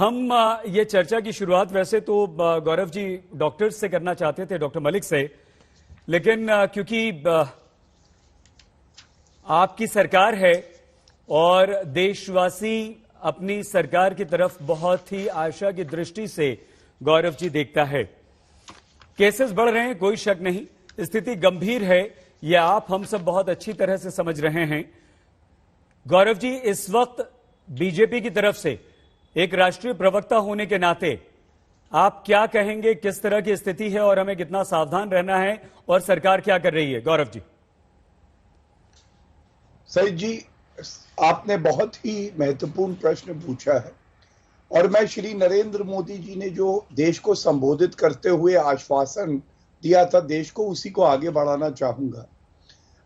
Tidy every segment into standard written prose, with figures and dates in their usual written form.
हम ये चर्चा की शुरुआत वैसे तो गौरव जी डॉक्टर्स से करना चाहते थे, डॉक्टर मलिक से, लेकिन क्योंकि आपकी सरकार है और देशवासी अपनी सरकार की तरफ बहुत ही आशा की दृष्टि से गौरव जी देखता है। केसेस बढ़ रहे हैं, कोई शक नहीं, स्थिति गंभीर है, यह आप हम सब बहुत अच्छी तरह से समझ रहे हैं। गौरव जी, इस वक्त बीजेपी की तरफ से एक राष्ट्रीय प्रवक्ता होने के नाते आप क्या कहेंगे, किस तरह की स्थिति है और हमें कितना सावधान रहना है और सरकार क्या कर रही है? गौरव जी। सही जी, आपने बहुत ही महत्वपूर्ण प्रश्न पूछा है और मैं श्री नरेंद्र मोदी जी ने जो देश को संबोधित करते हुए आश्वासन दिया था देश को, उसी को आगे बढ़ाना चाहूंगा।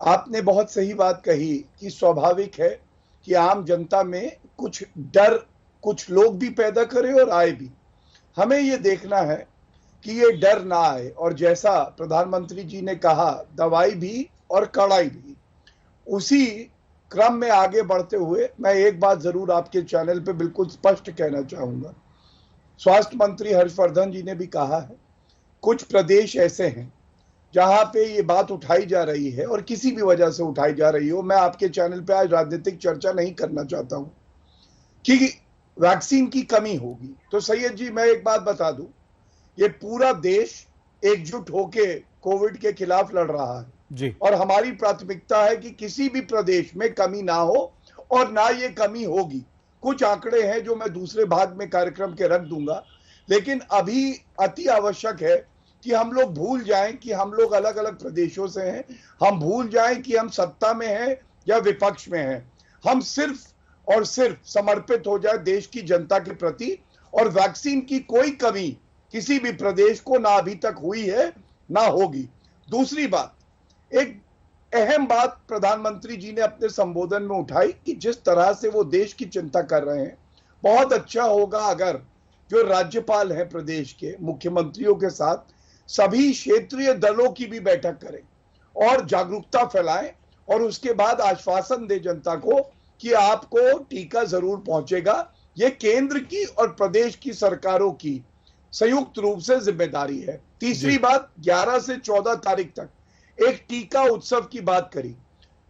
आपने बहुत सही बात कही कि स्वाभाविक है कि आम जनता में कुछ डर कुछ लोग भी पैदा करें और आए भी। हमें ये देखना है कि ये डर ना आए और जैसा प्रधानमंत्री जी ने कहा, दवाई भी और कड़ाई भी, उसी क्रम में आगे बढ़ते हुए मैं एक बात जरूर आपके चैनल पे बिल्कुल स्पष्ट कहना चाहूंगा। स्वास्थ्य मंत्री हर्षवर्धन जी ने भी कहा है, कुछ प्रदेश ऐसे हैं जहां पे ये बात उठाई जा रही है और किसी भी वजह से उठाई जा रही हो, मैं आपके चैनल पे आज राजनीतिक चर्चा नहीं करना चाहता हूं कि वैक्सीन की कमी होगी। तो सैयद जी, मैं एक बात बता दूं, ये पूरा देश एकजुट होके कोविड के खिलाफ लड़ रहा है जी। और हमारी प्राथमिकता है कि किसी भी प्रदेश में कमी ना हो और ना ये कमी होगी। कुछ आंकड़े हैं जो मैं दूसरे भाग में कार्यक्रम के रख दूंगा, लेकिन अभी अति आवश्यक है कि हम लोग भूल जाएं कि हम लोग अलग अलग प्रदेशों से हैं, हम भूल जाएं कि हम सत्ता में हैं या विपक्ष में हैं। हम सिर्फ और सिर्फ समर्पित हो जाए देश की जनता के प्रति, और वैक्सीन की कोई कमी किसी भी प्रदेश को ना अभी तक हुई है ना होगी। दूसरी बात, एक अहम बात प्रधानमंत्री जी ने अपने संबोधन में उठाई कि जिस तरह से वो देश की चिंता कर रहे हैं, बहुत अच्छा होगा अगर जो राज्यपाल हैं प्रदेश के, मुख्यमंत्रियों के साथ सभी क्षेत्रीय दलों की भी बैठक करें और जागरूकता फैलाएं और उसके बाद आश्वासन दे जनता को कि आपको टीका जरूर पहुंचेगा। ये केंद्र की और प्रदेश की सरकारों की संयुक्त रूप से जिम्मेदारी है। तीसरी बात, 11 से 14 तारीख तक एक टीका उत्सव की बात करी।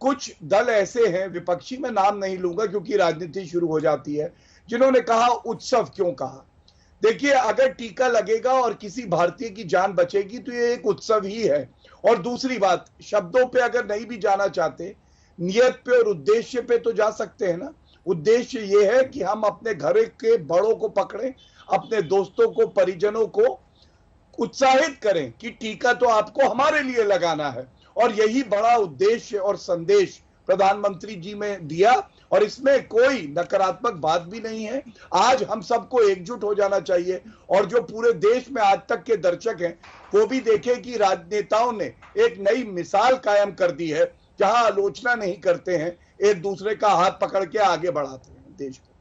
कुछ दल ऐसे हैं, विपक्षी में नाम नहीं लूंगा क्योंकि राजनीति शुरू हो जाती है, जिन्होंने कहा उत्सव क्यों कहा। देखिए, अगर टीका लगेगा और किसी भारतीय की जान बचेगी तो ये एक उत्सव ही है। और दूसरी बात, शब्दों पे अगर नहीं भी जाना चाहते, नियत पे और उद्देश्य पे तो जा सकते हैं ना। उद्देश्य ये है कि हम अपने घर के बड़ों को पकड़ें, अपने दोस्तों को, परिजनों को उत्साहित करें कि टीका तो आपको हमारे लिए लगाना है। और यही बड़ा उद्देश्य और संदेश प्रधानमंत्री जी ने दिया और इसमें कोई नकारात्मक बात भी नहीं है। आज हम सबको एकजुट हो जाना चाहिए और जो पूरे देश में आज तक के दर्शक हैं वो भी देखें कि राजनेताओं ने एक नई मिसाल कायम कर दी है, जहां आलोचना नहीं करते हैं, एक दूसरे का हाथ पकड़ के आगे बढ़ाते हैं देश को।